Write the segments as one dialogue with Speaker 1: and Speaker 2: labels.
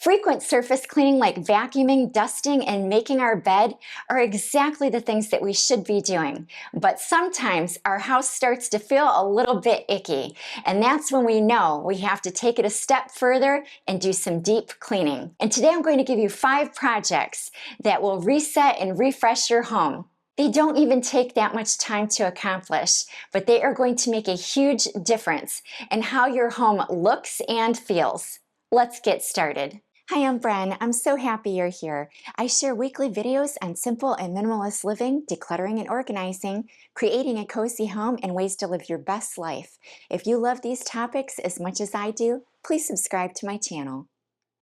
Speaker 1: Frequent surface cleaning like vacuuming, dusting, and making our bed are exactly the things that we should be doing. But sometimes our house starts to feel a little bit icky, and that's when we know we have to take it a step further and do some deep cleaning. And today I'm going to give you 5 projects that will reset and refresh your home. They don't even take that much time to accomplish, but they are going to make a huge difference in how your home looks and feels. Let's get started. Hi, I'm Bren. I'm so happy you're here. I share weekly videos on simple and minimalist living, decluttering and organizing, creating a cozy home, and ways to live your best life. If you love these topics as much as I do, please subscribe to my channel.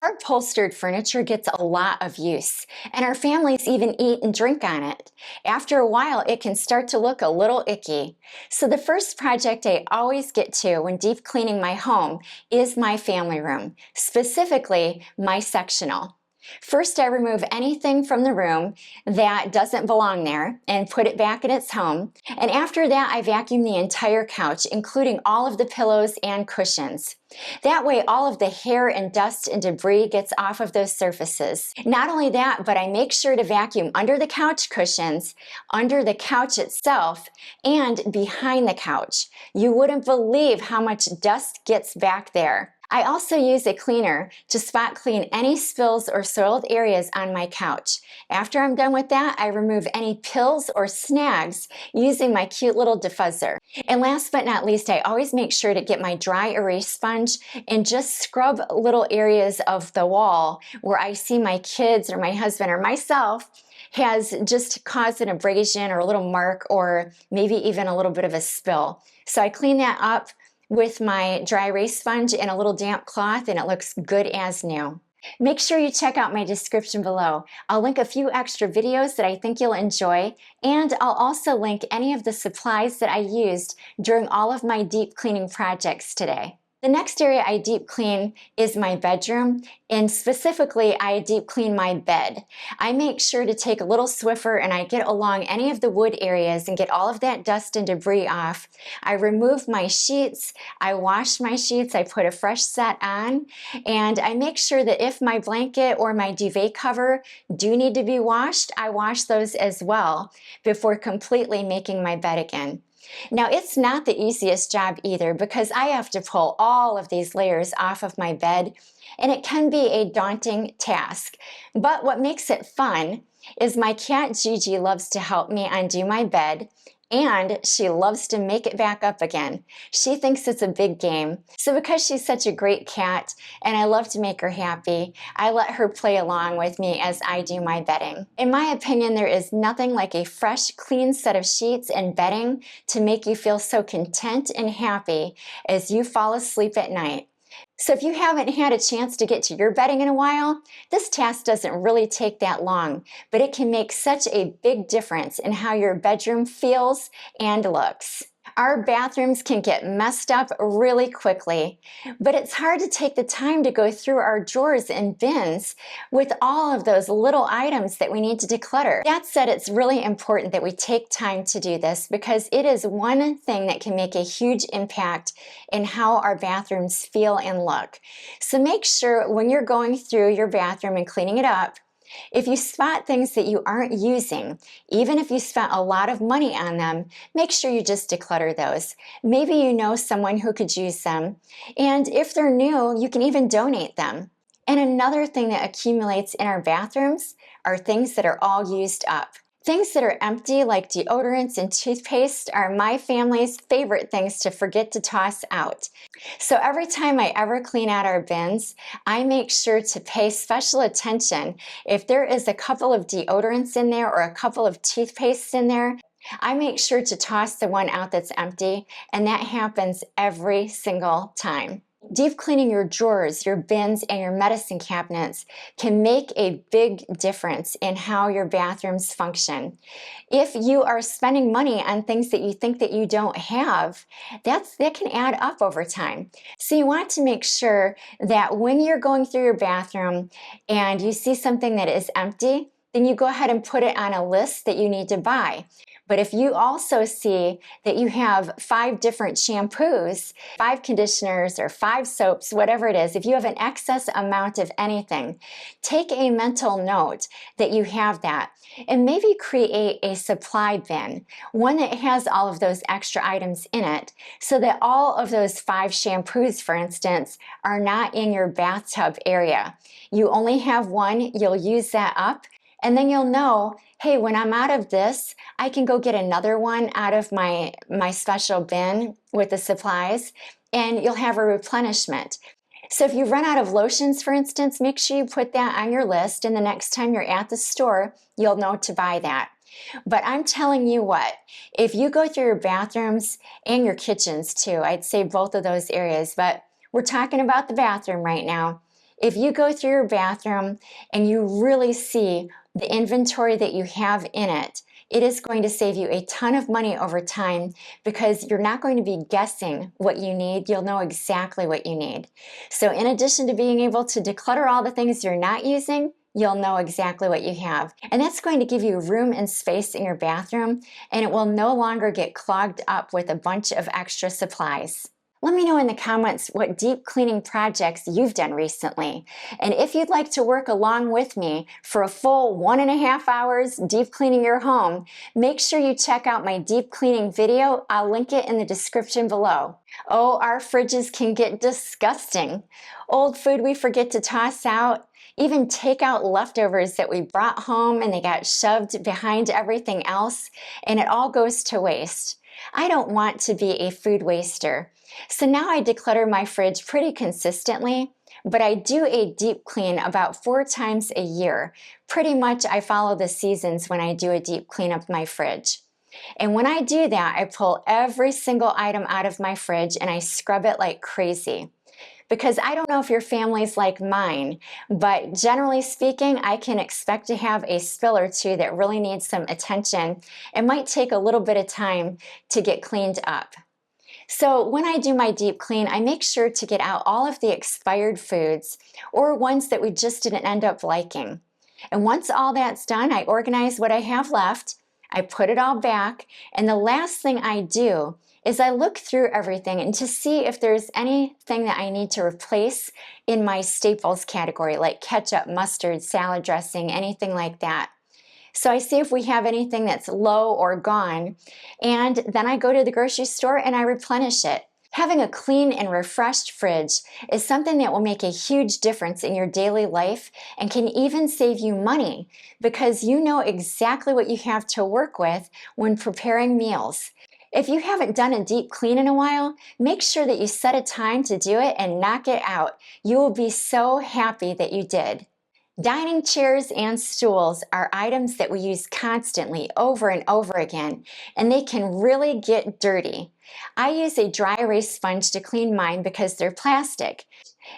Speaker 1: Our upholstered furniture gets a lot of use, and our families even eat and drink on it. After a while, it can start to look a little icky. So the first project I always get to when deep cleaning my home is my family room, specifically my sectional. First, I remove anything from the room that doesn't belong there and put it back in its home. And after that, I vacuum the entire couch, including all of the pillows and cushions. That way, all of the hair and dust and debris gets off of those surfaces. Not only that, but I make sure to vacuum under the couch cushions, under the couch itself, and behind the couch. You wouldn't believe how much dust gets back there. I also use a cleaner to spot clean any spills or soiled areas on my couch. After I'm done with that, I remove any pills or snags using my cute little diffuser. And last but not least, I always make sure to get my dry erase sponge and just scrub little areas of the wall where I see my kids or my husband or myself has just caused an abrasion or a little mark or maybe even a little bit of a spill. So I clean that up with my dry erase sponge and a little damp cloth, and it looks good as new. Make sure you check out my description below. I'll link a few extra videos that I think you'll enjoy, and I'll also link any of the supplies that I used during all of my deep cleaning projects today. The next area I deep clean is my bedroom, and specifically I deep clean my bed. I make sure to take a little Swiffer and I get along any of the wood areas and get all of that dust and debris off. I remove my sheets, I wash my sheets, I put a fresh set on, and I make sure that if my blanket or my duvet cover do need to be washed, I wash those as well before completely making my bed again. Now, it's not the easiest job either because I have to pull all of these layers off of my bed, and it can be a daunting task. But what makes it fun is my cat Gigi loves to help me undo my bed, and she loves to make it back up again. She thinks it's a big game. So because she's such a great cat and I love to make her happy, I let her play along with me as I do my bedding. In my opinion, there is nothing like a fresh, clean set of sheets and bedding to make you feel so content and happy as you fall asleep at night. So if you haven't had a chance to get to your bedding in a while, this task doesn't really take that long, but it can make such a big difference in how your bedroom feels and looks. Our bathrooms can get messed up really quickly, but it's hard to take the time to go through our drawers and bins with all of those little items that we need to declutter. That said, it's really important that we take time to do this because it is one thing that can make a huge impact in how our bathrooms feel and look. So make sure when you're going through your bathroom and cleaning it up, if you spot things that you aren't using, even if you spent a lot of money on them, make sure you just declutter those. Maybe you know someone who could use them, and if they're new, you can even donate them. And another thing that accumulates in our bathrooms are things that are all used up. Things that are empty, like deodorants and toothpaste, are my family's favorite things to forget to toss out. So every time I ever clean out our bins, I make sure to pay special attention. If there is a couple of deodorants in there or a couple of toothpastes in there, I make sure to toss the one out that's empty, and that happens every single time. Deep cleaning your drawers, your bins, and your medicine cabinets can make a big difference in how your bathrooms function. If you are spending money on things that you think that you don't have, that can add up over time. So you want to make sure that when you're going through your bathroom and you see something that is empty, then you go ahead and put it on a list that you need to buy. But if you also see that you have 5 different shampoos, 5 conditioners, or 5 soaps, whatever it is, if you have an excess amount of anything, take a mental note that you have that and maybe create a supply bin, one that has all of those extra items in it, so that all of those 5 shampoos, for instance, are not in your bathtub area. You only have one, you'll use that up, and then you'll know, hey, when I'm out of this, I can go get another one out of my special bin with the supplies, and you'll have a replenishment. So if you run out of lotions, for instance, make sure you put that on your list, and the next time you're at the store, you'll know to buy that. But I'm telling you what, if you go through your bathrooms and your kitchens too, I'd say both of those areas, but we're talking about the bathroom right now. If you go through your bathroom and you really see the inventory that you have in it, it is going to save you a ton of money over time because you're not going to be guessing what you need. You'll know exactly what you need. So in addition to being able to declutter all the things you're not using, you'll know exactly what you have. And that's going to give you room and space in your bathroom, and it will no longer get clogged up with a bunch of extra supplies. Let me know in the comments what deep cleaning projects you've done recently. And if you'd like to work along with me for a full 1.5 hours deep cleaning your home, make sure you check out my deep cleaning video. I'll link it in the description below. Oh, our fridges can get disgusting. Old food we forget to toss out, even take out leftovers that we brought home and they got shoved behind everything else, and it all goes to waste. I don't want to be a food waster. So now I declutter my fridge pretty consistently, but I do a deep clean about 4 times a year. Pretty much I follow the seasons when I do a deep clean of my fridge. And when I do that, I pull every single item out of my fridge and I scrub it like crazy. Because I don't know if your family's like mine, but generally speaking, I can expect to have a spill or two that really needs some attention. It might take a little bit of time to get cleaned up. So when I do my deep clean, I make sure to get out all of the expired foods or ones that we just didn't end up liking. And once all that's done, I organize what I have left, I put it all back, and the last thing I do is I look through everything and to see if there's anything that I need to replace in my staples category, like ketchup, mustard, salad dressing, anything like that. So I see if we have anything that's low or gone, and then I go to the grocery store and I replenish it. Having a clean and refreshed fridge is something that will make a huge difference in your daily life and can even save you money because you know exactly what you have to work with when preparing meals. If you haven't done a deep clean in a while, make sure that you set a time to do it and knock it out. You will be so happy that you did. Dining chairs and stools are items that we use constantly over and over again, and they can really get dirty. I use a dry erase sponge to clean mine because they're plastic.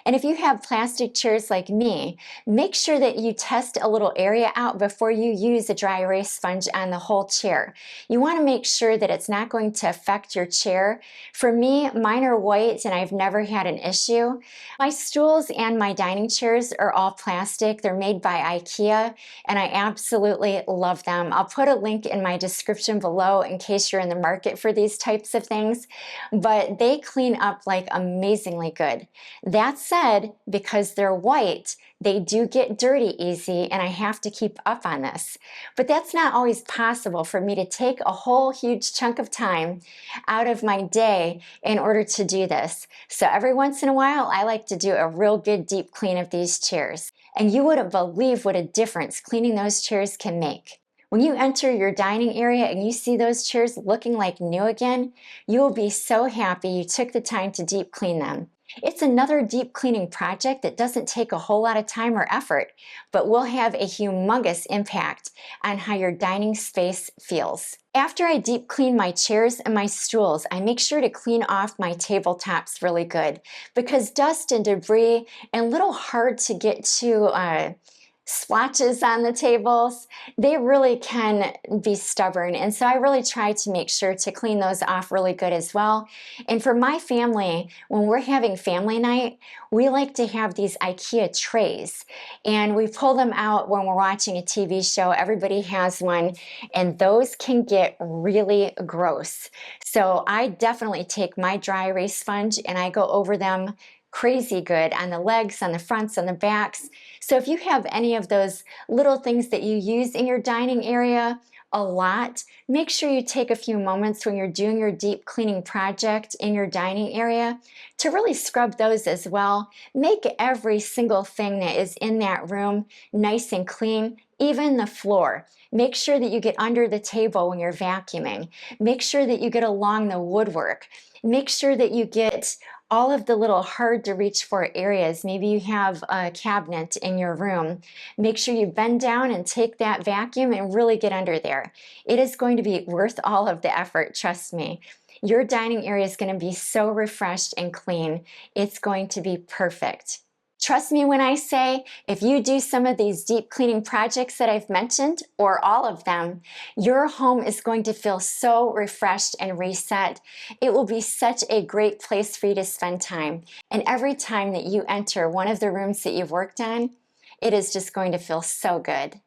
Speaker 1: And if you have plastic chairs like me, make sure that you test a little area out before you use a dry erase sponge on the whole chair. You want to make sure that it's not going to affect your chair. For me, mine are white and I've never had an issue. My stools and my dining chairs are all plastic. They're made by IKEA and I absolutely love them. I'll put a link in my description below in case you're in the market for these types of things, but they clean up like amazingly good. That said, because they're white, they do get dirty easy and I have to keep up on this. But that's not always possible for me to take a whole huge chunk of time out of my day in order to do this. So every once in a while, I like to do a real good deep clean of these chairs. And you wouldn't believe what a difference cleaning those chairs can make. When you enter your dining area and you see those chairs looking like new again, you will be so happy you took the time to deep clean them. It's another deep cleaning project that doesn't take a whole lot of time or effort, but will have a humongous impact on how your dining space feels. After I deep clean my chairs and my stools, I make sure to clean off my tabletops really good because dust and debris and a little hard to get to splotches on the tables, they really can be stubborn. And so I really try to make sure to clean those off really good as well. And for my family, when we're having family night, we like to have these IKEA trays. And we pull them out when we're watching a TV show. Everybody has one, and those can get really gross. So I definitely take my dry erase sponge and I go over them crazy good on the legs, on the fronts, on the backs. So if you have any of those little things that you use in your dining area a lot, make sure you take a few moments when you're doing your deep cleaning project in your dining area to really scrub those as well. Make every single thing that is in that room nice and clean, even the floor. Make sure that you get under the table when you're vacuuming. Make sure that you get along the woodwork. Make sure that you get all of the little hard to reach for areas. Maybe you have a cabinet in your room. Make sure you bend down and take that vacuum and really get under there. It is going to be worth all of the effort, trust me. Your dining area is going to be so refreshed and clean. It's going to be perfect. Trust me when I say, if you do some of these deep cleaning projects that I've mentioned, or all of them, your home is going to feel so refreshed and reset. It will be such a great place for you to spend time. And every time that you enter one of the rooms that you've worked on, it is just going to feel so good.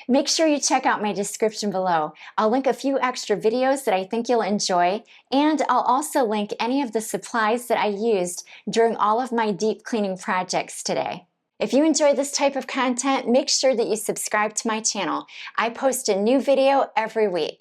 Speaker 1: Make sure you check out my description below. I'll link a few extra videos that I think you'll enjoy, and I'll also link any of the supplies that I used during all of my deep cleaning projects today. If you enjoy this type of content, make sure that you subscribe to my channel. I post a new video every week.